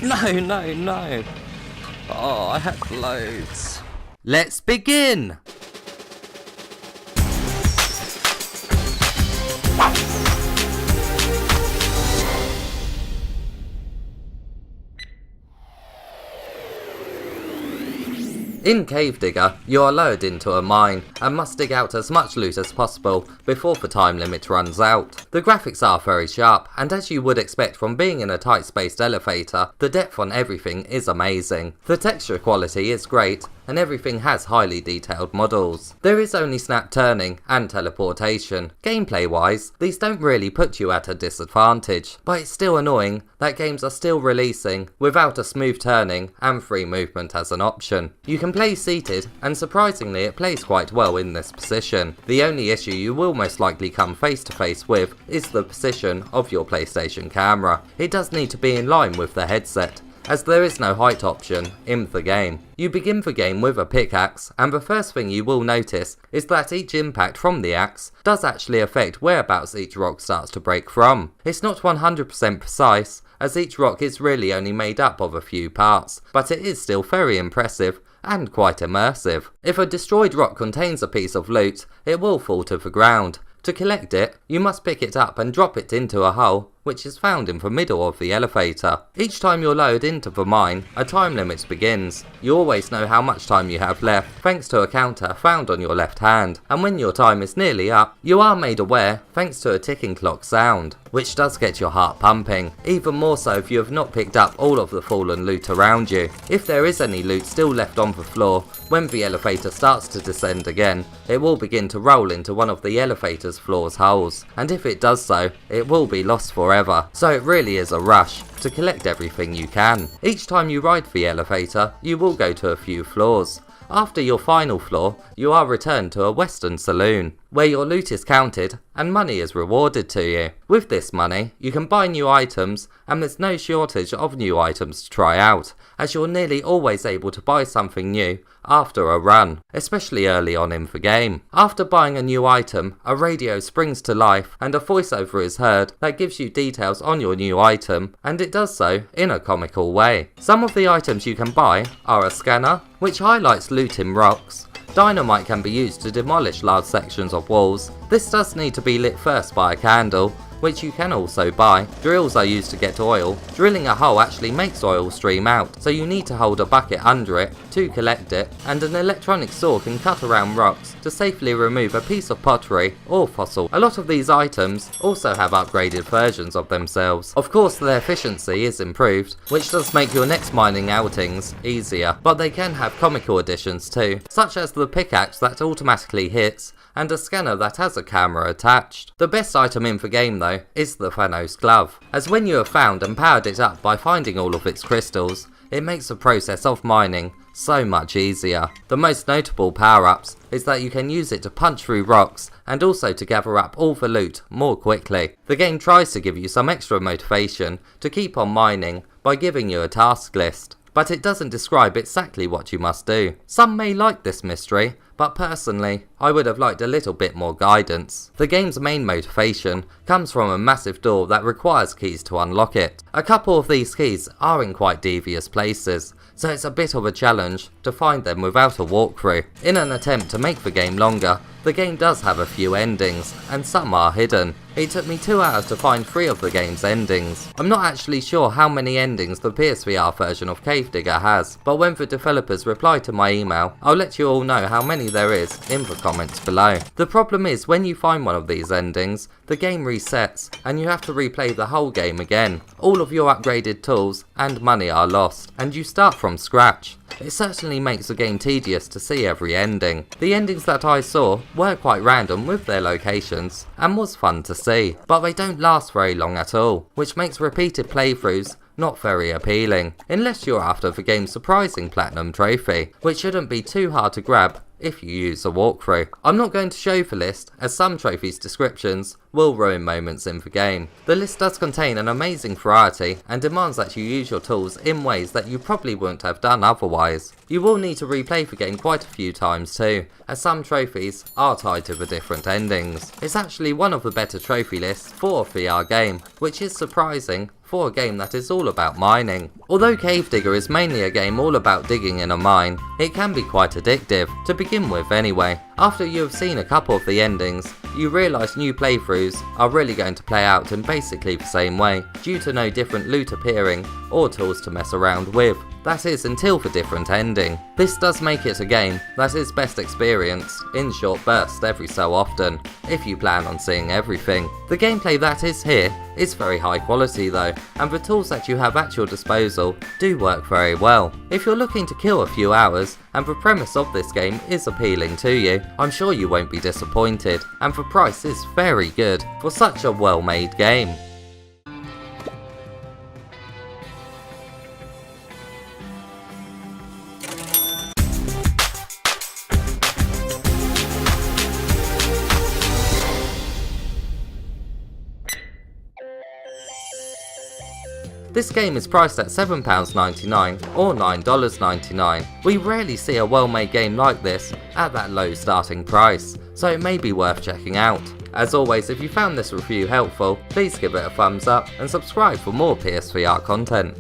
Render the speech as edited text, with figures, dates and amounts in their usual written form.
No. Oh, I had loads. Let's begin! In Cave Digger, you are lowered into a mine and must dig out as much loot as possible before the time limit runs out. The graphics are very sharp, and as you would expect from being in a tight spaced elevator, the depth on everything is amazing. The texture quality is great, and everything has highly detailed models. There is only snap turning and teleportation. Gameplay wise, these don't really put you at a disadvantage, but it's still annoying that games are still releasing without a smooth turning and free movement as an option. You can play seated, and surprisingly it plays quite well in this position. The only issue you will most likely come face to face with is the position of your PlayStation camera. It does need to be in line with the headset, as there is no height option in the game. You begin the game with a pickaxe, and the first thing you will notice is that each impact from the axe does actually affect whereabouts each rock starts to break from. It's not 100% precise, as each rock is really only made up of a few parts, but it is still very impressive and quite immersive. If a destroyed rock contains a piece of loot, it will fall to the ground. To collect it, you must pick it up and drop it into a hole, which is found in the middle of the elevator. Each time you're lowered into the mine, a time limit begins. You always know how much time you have left, thanks to a counter found on your left hand, and when your time is nearly up, you are made aware thanks to a ticking clock sound, which does get your heart pumping, even more so if you have not picked up all of the fallen loot around you. If there is any loot still left on the floor, when the elevator starts to descend again, it will begin to roll into one of the elevator's floor's holes, and if it does so, it will be lost forever. So it really is a rush to collect everything you can. Each time you ride the elevator, you will go to a few floors. After your final floor, you are returned to a western saloon, where your loot is counted and money is rewarded to you. With this money, you can buy new items, and there's no shortage of new items to try out, as you're nearly always able to buy something new after a run, especially early on in the game. After buying a new item, a radio springs to life and a voiceover is heard that gives you details on your new item, and it does so in a comical way. Some of the items you can buy are a scanner, which highlights loot in rocks. Dynamite can be used to demolish large sections of walls. This does need to be lit first by a candle, which you can also buy. Drills are used to get oil. Drilling a hole actually makes oil stream out, so you need to hold a bucket under it to collect it, and an electronic saw can cut around rocks to safely remove a piece of pottery or fossil. A lot of these items also have upgraded versions of themselves. Of course, their efficiency is improved, which does make your next mining outings easier, but they can have comical additions too, such as the pickaxe that automatically hits, and a scanner that has a camera attached. The best item in the game though is the Thanos glove, as when you have found and powered it up by finding all of its crystals, it makes the process of mining so much easier. The most notable power-ups is that you can use it to punch through rocks and also to gather up all the loot more quickly. The game tries to give you some extra motivation to keep on mining by giving you a task list, but it doesn't describe exactly what you must do. Some may like this mystery, but personally, I would have liked a little bit more guidance. The game's main motivation comes from a massive door that requires keys to unlock it. A couple of these keys are in quite devious places, so it's a bit of a challenge to find them without a walkthrough. In an attempt to make the game longer, the game does have a few endings, and some are hidden. It took me 2 hours to find 3 of the game's endings. I'm not actually sure how many endings the PSVR version of Cave Digger has, but when the developers reply to my email, I'll let you all know how many there is in the comments below. The problem is when you find one of these endings, the game resets and you have to replay the whole game again. All of your upgraded tools and money are lost, and you start from scratch. It certainly makes the game tedious to see every ending. The endings that I saw were quite random with their locations, and was fun to see, but they don't last very long at all, which makes repeated playthroughs not very appealing, unless you're after the game's surprising platinum trophy, which shouldn't be too hard to grab if you use a walkthrough. I'm not going to show the list, as some trophies' descriptions will ruin moments in the game. The list does contain an amazing variety and demands that you use your tools in ways that you probably wouldn't have done otherwise. You will need to replay the game quite a few times too, as some trophies are tied to the different endings. It's actually one of the better trophy lists for a VR game, which is surprising for a game that is all about mining. Although Cave Digger is mainly a game all about digging in a mine, it can be quite addictive, to begin with anyway. After you have seen a couple of the endings, you realise new playthroughs are really going to play out in basically the same way, due to no different loot appearing or tools to mess around with. That is, until the different ending. This does make it a game that is best experienced in short bursts every so often, if you plan on seeing everything. The gameplay that is here is very high quality though, and the tools that you have at your disposal do work very well. If you're looking to kill a few hours, and the premise of this game is appealing to you, I'm sure you won't be disappointed, and the price is very good for such a well-made game. This game is priced at £7.99 or $9.99. We rarely see a well-made game like this at that low starting price, so it may be worth checking out. As always, if you found this review helpful, please give it a thumbs up and subscribe for more PSVR content.